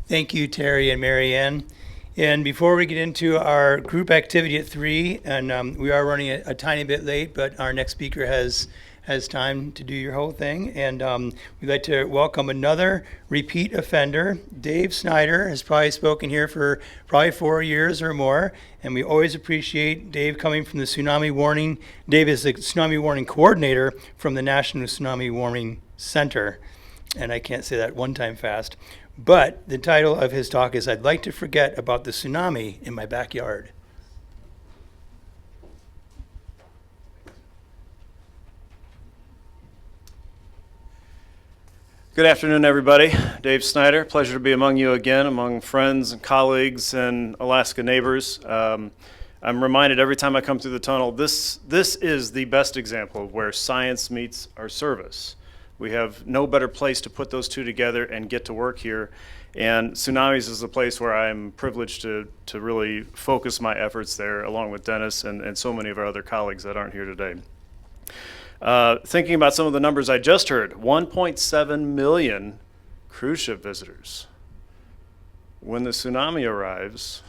Thank you, Terry and Marianne. And before we get into our group activity at 3, and we are running a tiny bit late, but our next speaker has time to do your whole thing. And we'd like to welcome another repeat offender. Dave Snider has probably spoken here for probably 4 years or more. And we always appreciate Dave coming from the tsunami warning. Dave is the tsunami warning coordinator from the National Tsunami Warning Center. And I can't say that one time fast. But the title of his talk is, I'd like to forget about the tsunami in my backyard. Good afternoon, everybody. Dave Snider. Pleasure to be among you again, among friends and colleagues and Alaska neighbors. I'm reminded every time I come through the tunnel, this is the best example of where science meets our service. We have no better place to put those two together and get to work here. And Tsunamis is the place where I'm privileged to really focus my efforts there, along with Dennis and so many of our other colleagues that aren't here today. Thinking about some of the numbers I just heard, 1.7 million cruise ship visitors. When the tsunami arrives,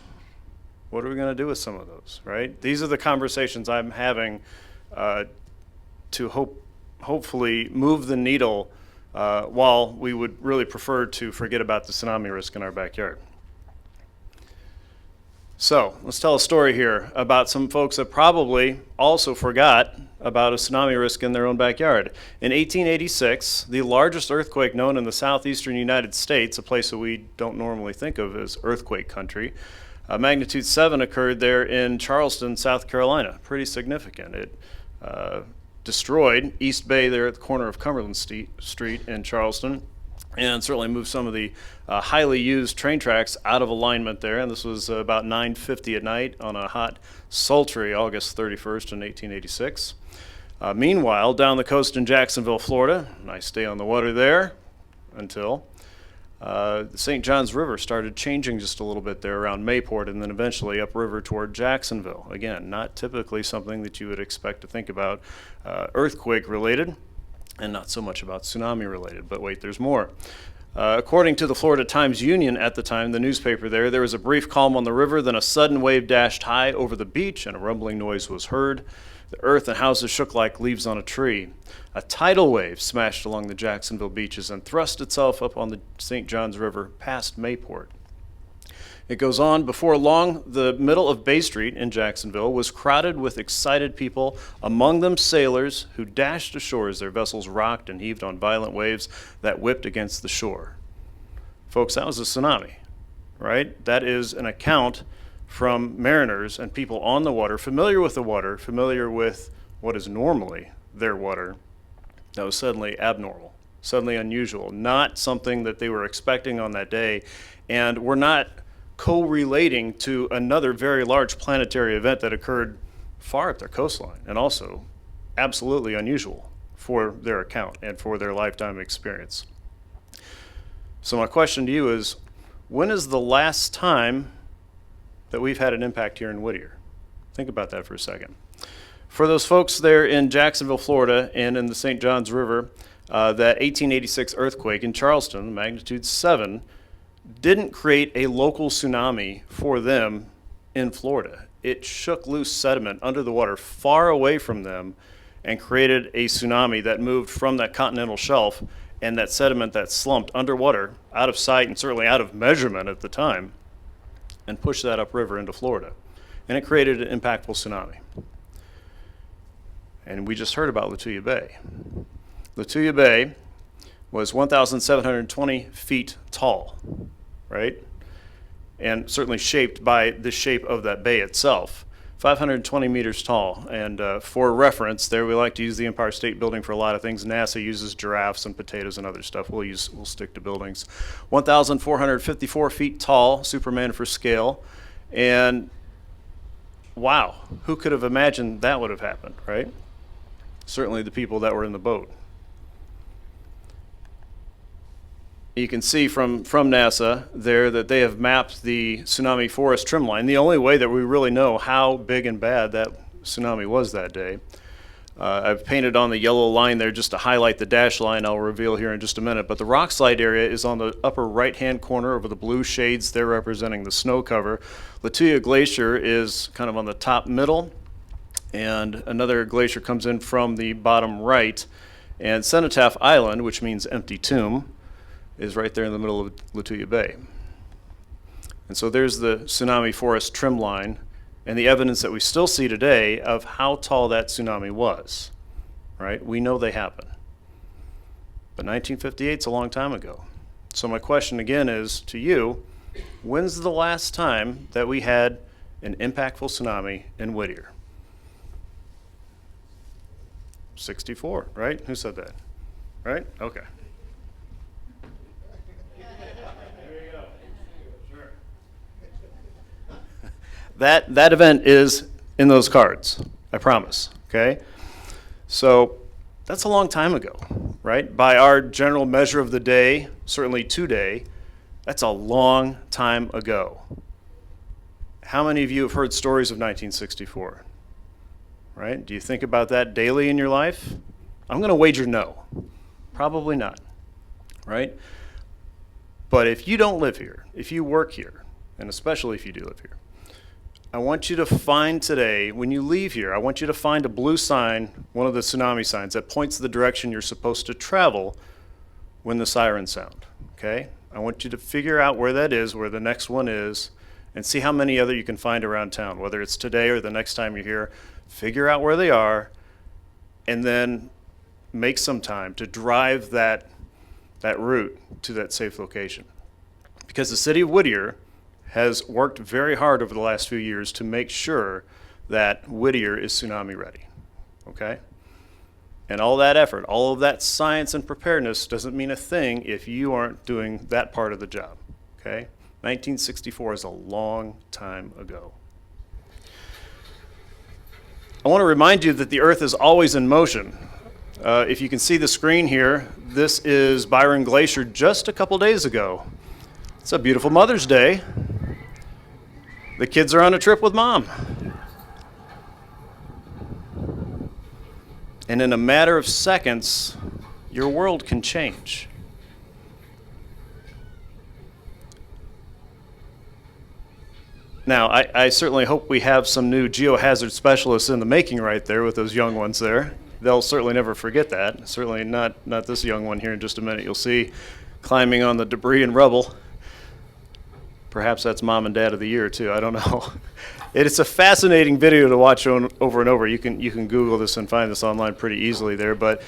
what are we going to do with some of those, right? These are the conversations I'm having to hopefully move the needle while we would really prefer to forget about the tsunami risk in our backyard. So let's tell a story here about some folks that probably also forgot about a tsunami risk in their own backyard. In 1886, the largest earthquake known in the southeastern United States, a place that we don't normally think of as earthquake country, magnitude 7 occurred there in Charleston, South Carolina. Pretty significant. It destroyed East Bay there at the corner of Cumberland Street in Charleston, and certainly moved some of the highly used train tracks out of alignment there. And this was about 9:50 at night on a hot, sultry August 31st in 1886. Meanwhile, down the coast in Jacksonville, Florida, nice day on the water there until the St. Johns River started changing just a little bit there around Mayport, and then eventually upriver toward Jacksonville. Again, not typically something that you would expect to think about earthquake related, and not so much about tsunami related. But wait, there's more. According to the Florida Times-Union at the time, the newspaper there was a brief calm on the river, then a sudden wave dashed high over the beach and a rumbling noise was heard. The earth and houses shook like leaves on a tree. A tidal wave smashed along the Jacksonville beaches and thrust itself up on the St. Johns River past Mayport. It goes on, before long, the middle of Bay Street in Jacksonville was crowded with excited people, among them sailors who dashed ashore as their vessels rocked and heaved on violent waves that whipped against the shore. Folks, that was a tsunami, right? That is an account from mariners and people on the water, familiar with the water, familiar with what is normally their water, that was suddenly abnormal, suddenly unusual, not something that they were expecting on that day, and were not co-relating to another very large planetary event that occurred far up their coastline, and also absolutely unusual for their account and for their lifetime experience. So my question to you is, when is the last time that we've had an impact here in Whittier? Think about that for a second. For those folks there in Jacksonville, Florida, and in the St. Johns River, that 1886 earthquake in Charleston, magnitude 7, didn't create a local tsunami for them in Florida. It shook loose sediment under the water far away from them and created a tsunami that moved from that continental shelf, and that sediment that slumped underwater, out of sight and certainly out of measurement at the time, and pushed that upriver into Florida. And it created an impactful tsunami. And we just heard about Lituya Bay. Lituya Bay was 1,720 feet tall, right? And certainly shaped by the shape of that bay itself. 520 meters tall. And for reference, there we like to use the Empire State Building for a lot of things. NASA uses giraffes and potatoes and other stuff. We'll stick to buildings. 1,454 feet tall, Superman for scale. And wow, who could have imagined that would have happened, right? Certainly the people that were in the boat. You can see from NASA there that they have mapped the tsunami forest trim line, the only way that we really know how big and bad that tsunami was that day. I've painted on the yellow line there just to highlight the dash line I'll reveal here in just a minute. But the rock slide area is on the upper right-hand corner over the blue shades there representing the snow cover. Lituya Glacier is kind of on the top middle, and another glacier comes in from the bottom right. And Cenotaph Island, which means empty tomb, is right there in the middle of Lituya Bay. And so there's the tsunami forest trim line and the evidence that we still see today of how tall that tsunami was, right? We know they happen. But 1958 is a long time ago. So my question again is to you, when's the last time that we had an impactful tsunami in Whittier? 64, right? Who said that? Right? Okay. That event is in those cards, I promise, okay? So that's a long time ago, right? By our general measure of the day, certainly today, that's a long time ago. How many of you have heard stories of 1964, right? Do you think about that daily in your life? I'm gonna wager no, probably not, right? But if you don't live here, if you work here, and especially if you do live here, I want you to find today, when you leave here, I want you to find a blue sign, one of the tsunami signs that points the direction you're supposed to travel when the sirens sound, okay? I want you to figure out where that is, where the next one is, and see how many other you can find around town, whether it's today or the next time you're here. Figure out where they are, and then make some time to drive that route to that safe location. Because the city of Whittier has worked very hard over the last few years to make sure that Whittier is tsunami ready, okay? And all that effort, all of that science and preparedness doesn't mean a thing if you aren't doing that part of the job, okay? 1964 is a long time ago. I want to remind you that the Earth is always in motion. If you can see the screen here, this is Byron Glacier just a couple days ago. It's a beautiful Mother's Day. The kids are on a trip with mom. And in a matter of seconds, your world can change. Now, I certainly hope we have some new geohazard specialists in the making right there with those young ones there. They'll certainly never forget that. Certainly not this young one here in just a minute. You'll see climbing on the debris and rubble. Perhaps that's Mom and Dad of the Year, too. I don't know. It's a fascinating video to watch over and over. You can Google this and find this online pretty easily there. But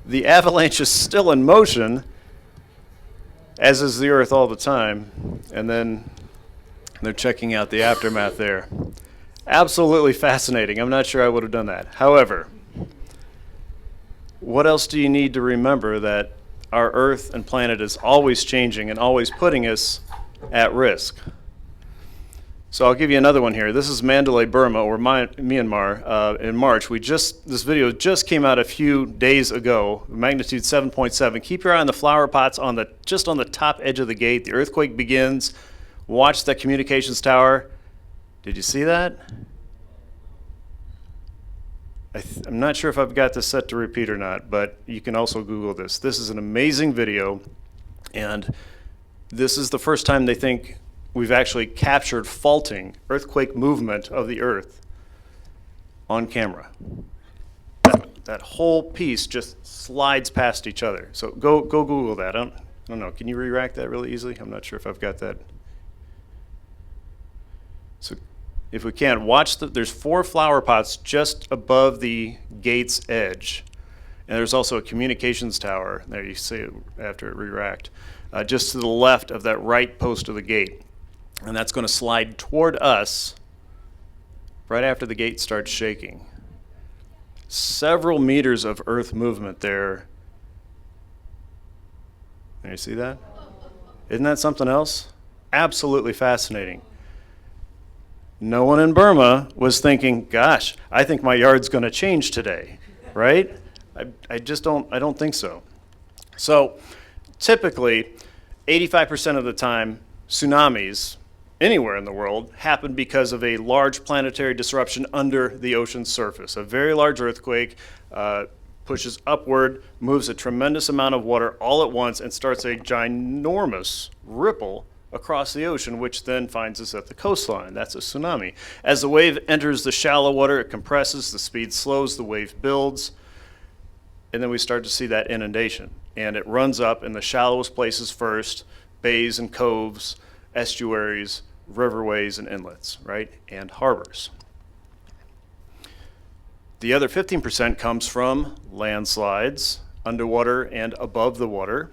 the avalanche is still in motion, as is the Earth all the time. And then they're checking out the aftermath there. Absolutely fascinating. I'm not sure I would have done that. However, what else do you need to remember that our Earth and planet is always changing and always putting us at risk? So I'll give you another one here. This is Mandalay, Burma, or Myanmar, in March. This video just came out a few days ago, magnitude 7.7. Keep your eye on the flower pots just on the top edge of the gate. The earthquake begins. Watch that communications tower. Did you see that? I'm not sure if I've got this set to repeat or not, but you can also Google this. This is an amazing video, and this is the first time they think we've actually captured faulting, earthquake movement of the Earth on camera. That whole piece just slides past each other. So go Google that. I don't know. Can you re-rack that really easily? I'm not sure if I've got that. So if we can, watch there's 4 flower pots just above the gate's edge. And there's also a communications tower. There you see it after it re-racked. Just to the left of that right post of the gate. And that's going to slide toward us right after the gate starts shaking. Several meters of earth movement there. Can you see that? Isn't that something else? Absolutely fascinating. No one in Burma was thinking, gosh, I think my yard's going to change today, right? I don't think so. So typically, 85% of the time, tsunamis anywhere in the world happened because of a large planetary disruption under the ocean's surface. A very large earthquake pushes upward, moves a tremendous amount of water all at once, and starts a ginormous ripple across the ocean, which then finds us at the coastline. That's a tsunami. As the wave enters the shallow water, it compresses, the speed slows, the wave builds, and then we start to see that inundation. And it runs up in the shallowest places first, bays and coves, estuaries, riverways and inlets, right? And harbors. The other 15% comes from landslides, underwater and above the water,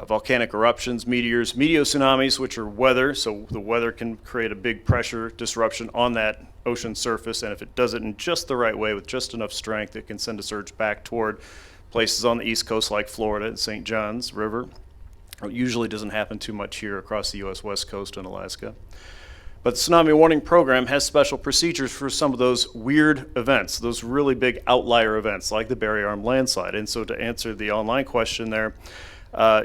volcanic eruptions, meteors, meteotsunamis, which are weather, so the weather can create a big pressure disruption on that ocean surface, and if it does it in just the right way with just enough strength, it can send a surge back toward places on the East Coast like Florida and St. John's River. It usually doesn't happen too much here across the U.S. West Coast and Alaska. But the Tsunami Warning Program has special procedures for some of those weird events, those really big outlier events like the Barry Arm landslide. And so to answer the online question there,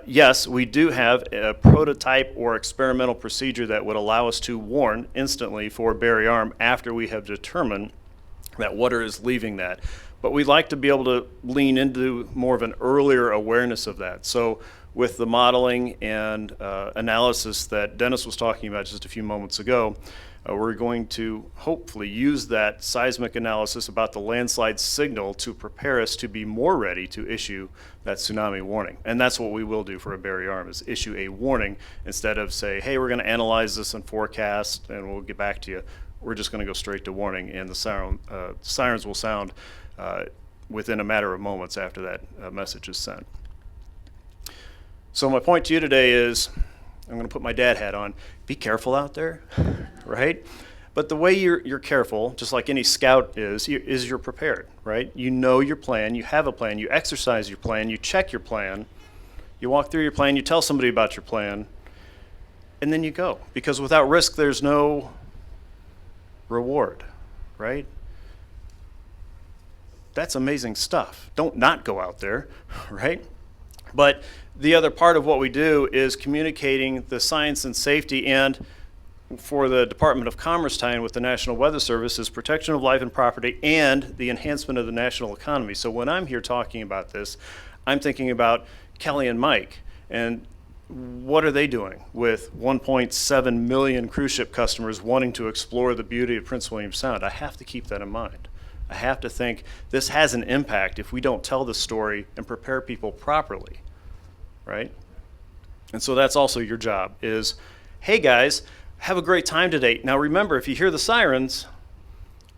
yes, we do have a prototype or experimental procedure that would allow us to warn instantly for Barry Arm after we have determined that water is leaving that. But we'd like to be able to lean into more of an earlier awareness of that. So with the modeling and analysis that Dennis was talking about just a few moments ago, we're going to hopefully use that seismic analysis about the landslide signal to prepare us to be more ready to issue that tsunami warning. And that's what we will do for a Barry Arm, is issue a warning instead of say, hey, we're going to analyze this and forecast and we'll get back to you. We're just going to go straight to warning, and the sirens will sound within a matter of moments after that message is sent. So my point to you today is, I'm going to put my dad hat on, be careful out there, right? But the way you're careful, just like any scout is you're prepared, right? You know your plan, you have a plan, you exercise your plan, you check your plan, you walk through your plan, you tell somebody about your plan, and then you go. Because without risk, there's no reward, right? That's amazing stuff. Don't not go out there, right? But the other part of what we do is communicating the science and safety, and for the Department of Commerce tie-in with the National Weather Service is protection of life and property and the enhancement of the national economy. So when I'm here talking about this, I'm thinking about Kelly and Mike, and what are they doing with 1.7 million cruise ship customers wanting to explore the beauty of Prince William Sound? I have to keep that in mind. I have to think this has an impact if we don't tell the story and prepare people properly, right? And so that's also your job is, hey guys, have a great time today. Now remember, if you hear the sirens,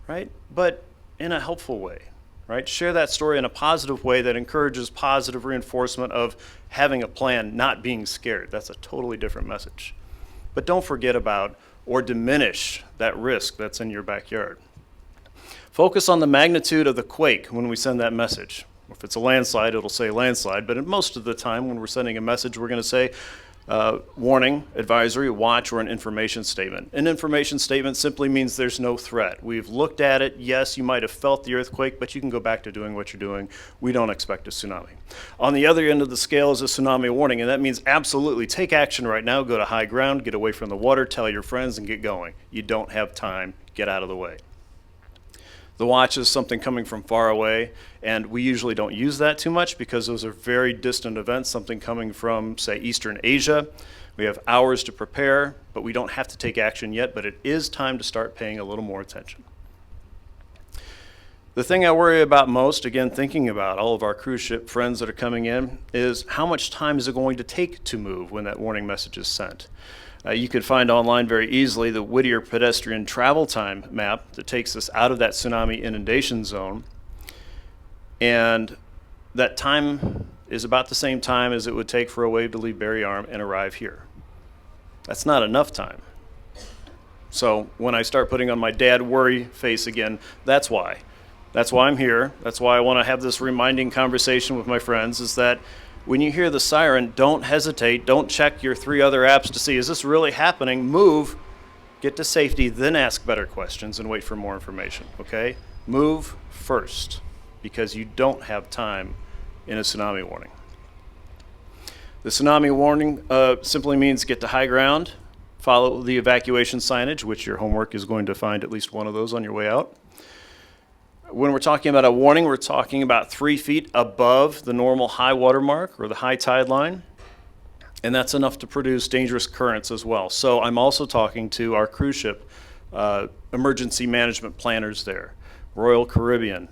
right, but in a helpful way, right? Share that story in a positive way that encourages positive reinforcement of having a plan, not being scared. That's a totally different message. But don't forget about or diminish that risk that's in your backyard. Focus on the magnitude of the quake when we send that message. If it's a landslide, it'll say landslide, but most of the time when we're sending a message, we're going to say warning, advisory, watch, or an information statement. An information statement simply means there's no threat. We've looked at it. Yes, you might have felt the earthquake, but you can go back to doing what you're doing. We don't expect a tsunami. On the other end of the scale is a tsunami warning, and that means absolutely take action right now, go to high ground, get away from the water, tell your friends, and get going. You don't have time. Get out of the way. The watch is something coming from far away, and we usually don't use that too much because those are very distant events, something coming from, say, Eastern Asia. We have hours to prepare, but we don't have to take action yet, but it is time to start paying a little more attention. The thing I worry about most, again, thinking about all of our cruise ship friends that are coming in, is how much time is it going to take to move when that warning message is sent? You could find online very easily the Whittier pedestrian travel time map that takes us out of that tsunami inundation zone. And that time is about the same time as it would take for a wave to leave Barry Arm and arrive here. That's not enough time. So when I start putting on my dad worry face again, that's why. That's why I'm here. That's why I want to have this reminding conversation with my friends, is that when you hear the siren, don't hesitate. Don't check your 3 other apps to see, is this really happening? Move, get to safety, then ask better questions and wait for more information, okay? Move first, because you don't have time in a tsunami warning. The tsunami warning simply means get to high ground, Follow the evacuation signage, which your homework is going to find at least one of those on your way out. When we're talking about a warning, we're talking about 3 feet above the normal high water mark or the high tide line. And that's enough to produce dangerous currents as well. So I'm also talking to our cruise ship emergency management planners there. Royal Caribbean,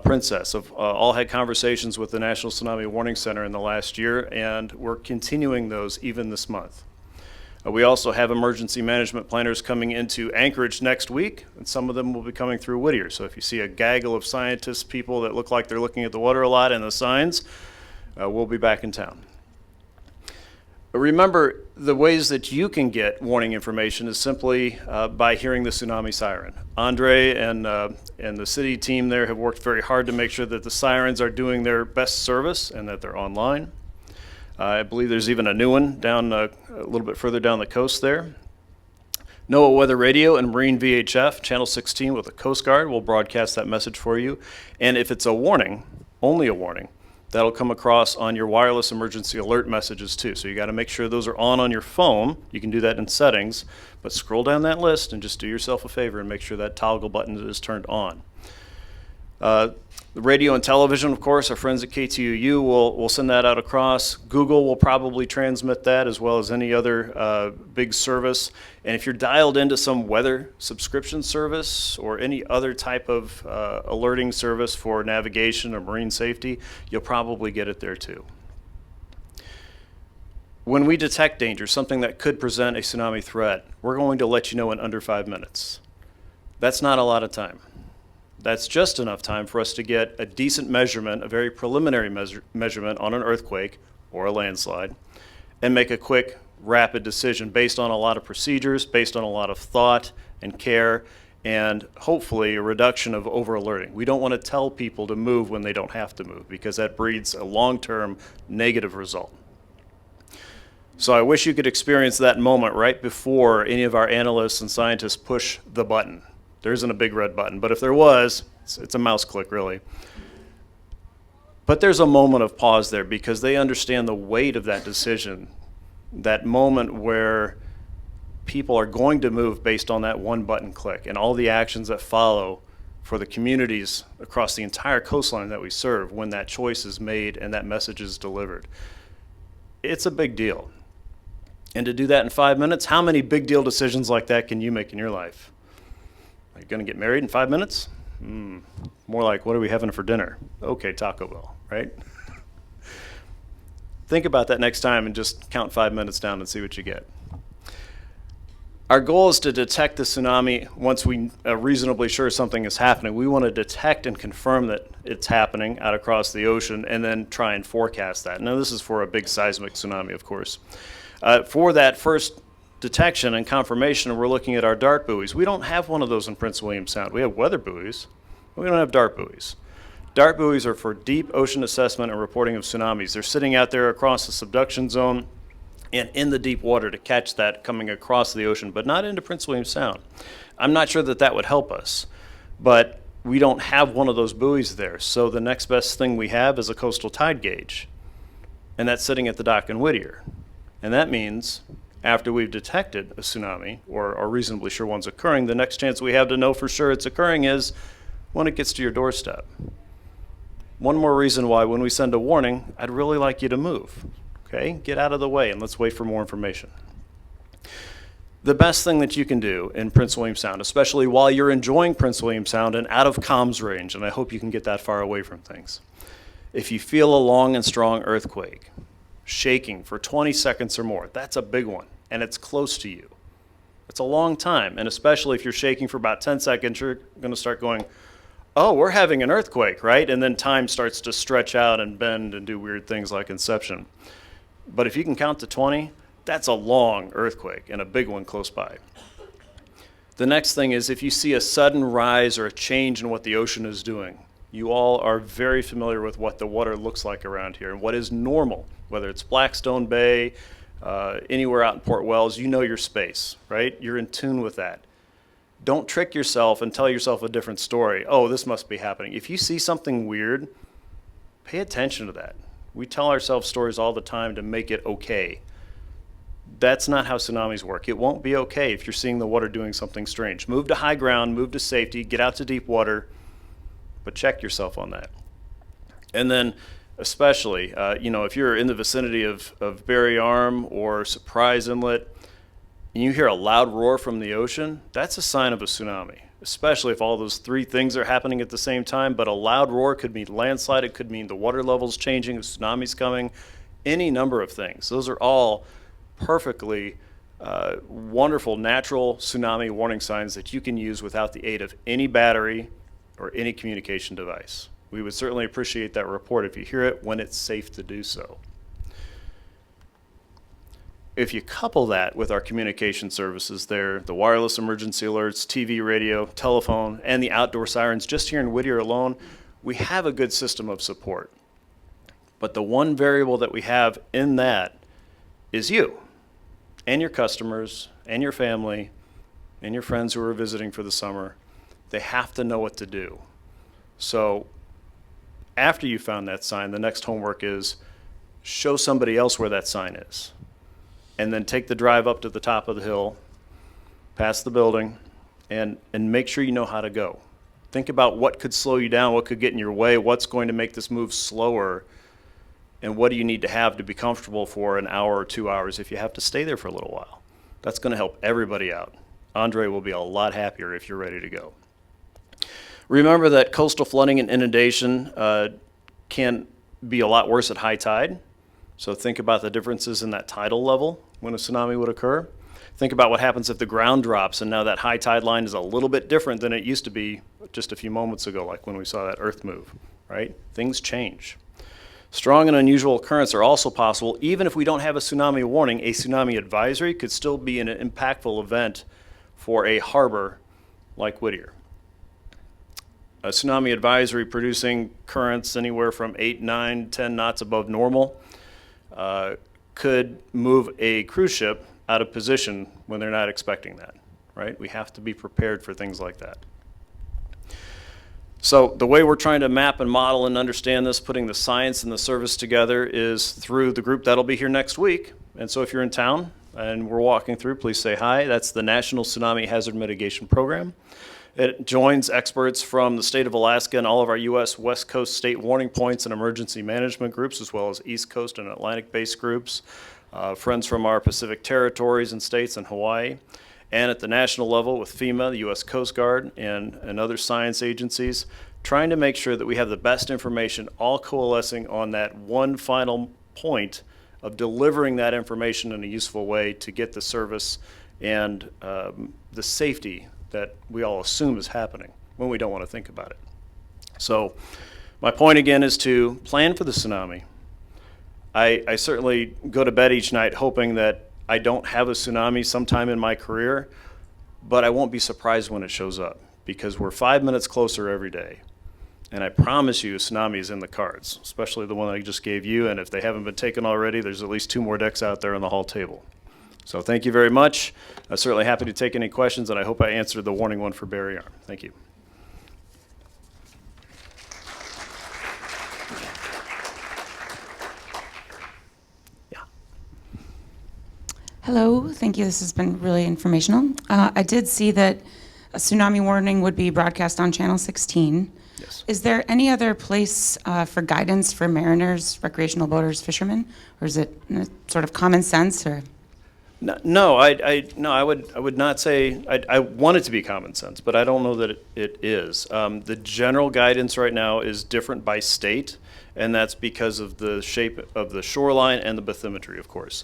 Princess, have all had conversations with the National Tsunami Warning Center in the last year, and we're continuing those even this month. We also have emergency management planners coming into Anchorage next week, and some of them will be coming through Whittier. So if you see a gaggle of scientists, people that look like they're looking at the water a lot and the signs, we'll be back in town. Remember, the ways that you can get warning information is simply by hearing the tsunami siren. Andre and the city team there have worked very hard to make sure that the sirens are doing their best service and that they're online. I believe there's even a new one down a little bit further down the coast there. NOAA Weather Radio and Marine VHF, Channel 16 with the Coast Guard will broadcast that message for you. And if it's a warning, only a warning, that'll come across on your wireless emergency alert messages too. So you got to make sure those are on your phone. You can do that in settings, but scroll down that list and just do yourself a favor and make sure that toggle button is turned on. The radio and television, of course, our friends at KTUU will send that out across. Google will probably transmit that as well as any other big service. And if you're dialed into some weather subscription service or any other type of alerting service for navigation or marine safety, you'll probably get it there too. When we detect danger, something that could present a tsunami threat, we're going to let you know in under 5 minutes. That's not a lot of time. That's just enough time for us to get a decent measurement, a very preliminary measurement on an earthquake or a landslide, and make a quick, rapid decision based on a lot of procedures, based on a lot of thought and care, and hopefully a reduction of over-alerting. We don't want to tell people to move when they don't have to move because that breeds a long-term negative result. So I wish you could experience that moment right before any of our analysts and scientists push the button. There isn't a big red button, but if there was, it's a mouse click, really. But there's a moment of pause there because they understand the weight of that decision, that moment where people are going to move based on that one button click and all the actions that follow for the communities across the entire coastline that we serve when that choice is made and that message is delivered. It's a big deal. And to do that in 5 minutes, how many big deal decisions like that can you make in your life? Are you going to get married in 5 minutes? More like, what are we having for dinner? Okay, Taco Bell, right? Think about that next time and just count 5 minutes down and see what you get. Our goal is to detect the tsunami once we are reasonably sure something is happening. We want to detect and confirm that it's happening out across the ocean and then try and forecast that. Now, this is for a big seismic tsunami, of course. For that first detection and confirmation, we're looking at our dart buoys. We don't have one of those in Prince William Sound. We have weather buoys, but we don't have dart buoys. Dart buoys are for deep ocean assessment and reporting of tsunamis. They're sitting out there across the subduction zone and in the deep water to catch that coming across the ocean, but not into Prince William Sound. I'm not sure that that would help us, but we don't have one of those buoys there. So the next best thing we have is a coastal tide gauge, and that's sitting at the dock in Whittier. And that means after we've detected a tsunami or are reasonably sure one's occurring, the next chance we have to know for sure it's occurring is when it gets to your doorstep. One more reason why when we send a warning, I'd really like you to move. Okay, get out of the way and let's wait for more information. The best thing that you can do in Prince William Sound, especially while you're enjoying Prince William Sound and out of comms range, and I hope you can get that far away from things, if you feel a long and strong earthquake, shaking for 20 seconds or more, that's a big one, and it's close to you. It's a long time, and especially if you're shaking for about 10 seconds, you're going to start going, oh, we're having an earthquake, right? And then time starts to stretch out and bend and do weird things like inception. But if you can count to 20, that's a long earthquake and a big one close by. The next thing is if you see a sudden rise or a change in what the ocean is doing. You all are very familiar with what the water looks like around here and what is normal, whether it's Blackstone Bay, anywhere out in Port Wells, you know your space, right? You're in tune with that. Don't trick yourself and tell yourself a different story. Oh, this must be happening. If you see something weird, pay attention to that. We tell ourselves stories all the time to make it okay. That's not how tsunamis work. It won't be okay if you're seeing the water doing something strange. Move to high ground, move to safety, get out to deep water, but check yourself on that. And then especially, if you're in the vicinity of Berry Arm or Surprise Inlet, and you hear a loud roar from the ocean, that's a sign of a tsunami, especially if all those three things are happening at the same time. But a loud roar could mean landslide, it could mean the water level's changing, a tsunami's coming, any number of things. Those are all perfectly wonderful natural tsunami warning signs that you can use without the aid of any battery or any communication device. We would certainly appreciate that report if you hear it when it's safe to do so. If you couple that with our communication services there, the wireless emergency alerts, TV, radio, telephone, and the outdoor sirens, just here in Whittier alone, we have a good system of support. But the one variable that we have in that is you and your customers and your family and your friends who are visiting for the summer. They have to know what to do. So after you found that sign, the next homework is show somebody else where that sign is. And then take the drive up to the top of the hill, past the building, and make sure you know how to go. Think about what could slow you down, what could get in your way, what's going to make this move slower, and what do you need to have to be comfortable for an hour or 2 hours if you have to stay there for a little while. That's going to help everybody out. Andre will be a lot happier if you're ready to go. Remember that coastal flooding and inundation can be a lot worse at high tide. So think about the differences in that tidal level when a tsunami would occur. Think about what happens if the ground drops and now that high tide line is a little bit different than it used to be just a few moments ago, like when we saw that earth move, right? Things change. Strong and unusual currents are also possible. Even if we don't have a tsunami warning, a tsunami advisory could still be an impactful event for a harbor like Whittier. A tsunami advisory producing currents anywhere from 8, 9, 10 knots above normal could move a cruise ship out of position when they're not expecting that, right? We have to be prepared for things like that. So the way we're trying to map and model and understand this, putting the science and the service together, is through the group that'll be here next week. And so if you're in town and we're walking through, please say hi. That's the National Tsunami Hazard Mitigation Program. It joins experts from the state of Alaska and all of our U.S. West Coast state warning points and emergency management groups, as well as East Coast and Atlantic-based groups, friends from our Pacific territories and states and Hawaii, and at the national level with FEMA, the U.S. Coast Guard, and other science agencies, trying to make sure that we have the best information, all coalescing on that one final point of delivering that information in a useful way to get the service and the safety that we all assume is happening when we don't want to think about it. So my point again is to plan for the tsunami. I certainly go to bed each night hoping that I don't have a tsunami sometime in my career, but I won't be surprised when it shows up because we're 5 minutes closer every day. And I promise you a tsunami is in the cards, especially the one I just gave you. And if they haven't been taken already, there's at least 2 more decks out there on the hall table. So thank you very much. I'm certainly happy to take any questions, and I hope I answered the warning one for Berry Arm. Thank you. Yeah. Hello, thank you. This has been really informational. I did see that a tsunami warning would be broadcast on Channel 16. Yes. Is there any other place for guidance for mariners, recreational boaters, fishermen, or is it sort of common sense? Or No, I would not say. I want it to be common sense, but I don't know that it is. The general guidance right now is different by state, and that's because of the shape of the shoreline and the bathymetry, of course.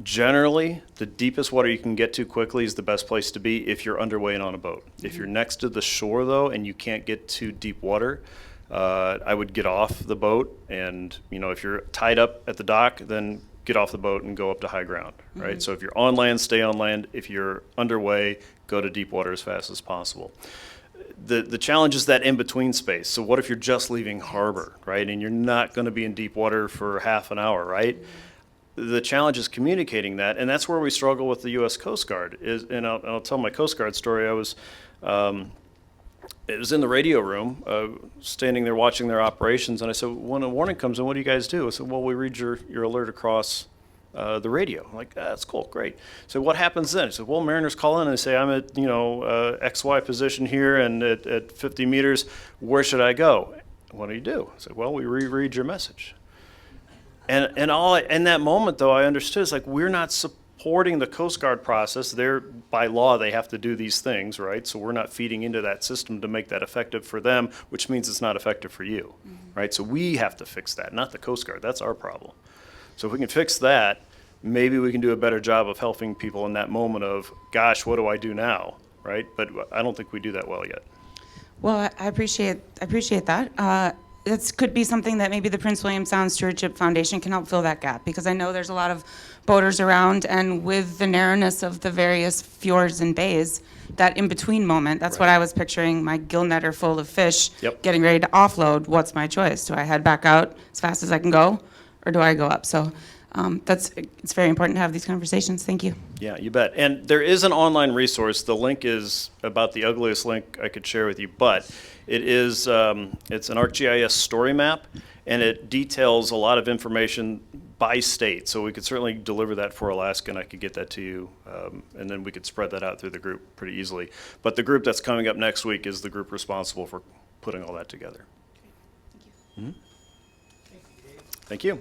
Generally, the deepest water you can get to quickly is the best place to be if you're underway and on a boat. If you're next to the shore, though, and you can't get to deep water, I would get off the boat, and if you're tied up at the dock, then get off the boat and go up to high ground, right? Mm-hmm. So if you're on land, stay on land. If you're underway, go to deep water as fast as possible. The challenge is that in-between space. So what if you're just leaving harbor, right? And you're not going to be in deep water for half an hour, right? Mm-hmm. The challenge is communicating that, and that's where we struggle with the U.S. Coast Guard. And I'll tell my Coast Guard story. It was in the radio room, standing there watching their operations, and I said, when a warning comes in, what do you guys do? I said, well, we read your alert across the radio. I'm like, that's cool, great. So what happens then? I said, well, mariners call in and they say, I'm at, XY position here and at 50 meters, where should I go? What do you do? I said, well, we reread your message. And in that moment, though, I understood, it's like, we're not supporting the Coast Guard process. By law, they have to do these things, right? So we're not feeding into that system to make that effective for them, which means it's not effective for you, right? So we have to fix that, not the Coast Guard. That's our problem. So if we can fix that, maybe we can do a better job of helping people in that moment of, gosh, what do I do now, right? But I don't think we do that well yet. Well, I appreciate that. This could be something that maybe the Prince William Sound Stewardship Foundation can help fill that gap, because I know there's a lot of boaters around, and with the narrowness of the various fjords and bays, that in-between moment, that's what I was picturing, my gill netter full of fish, Yep. getting ready to offload. What's my choice? Do I head back out as fast as I can go, or do I go up? So it's very important to have these conversations. Thank you. Yeah, you bet. And there is an online resource. The link is about the ugliest link I could share with you, but it is it's an ArcGIS story map, and it details a lot of information by state. So we could certainly deliver that for Alaska, and I could get that to you, and then we could spread that out through the group pretty easily. But the group that's coming up next week is the group responsible for putting all that together. Thank you. Thank you.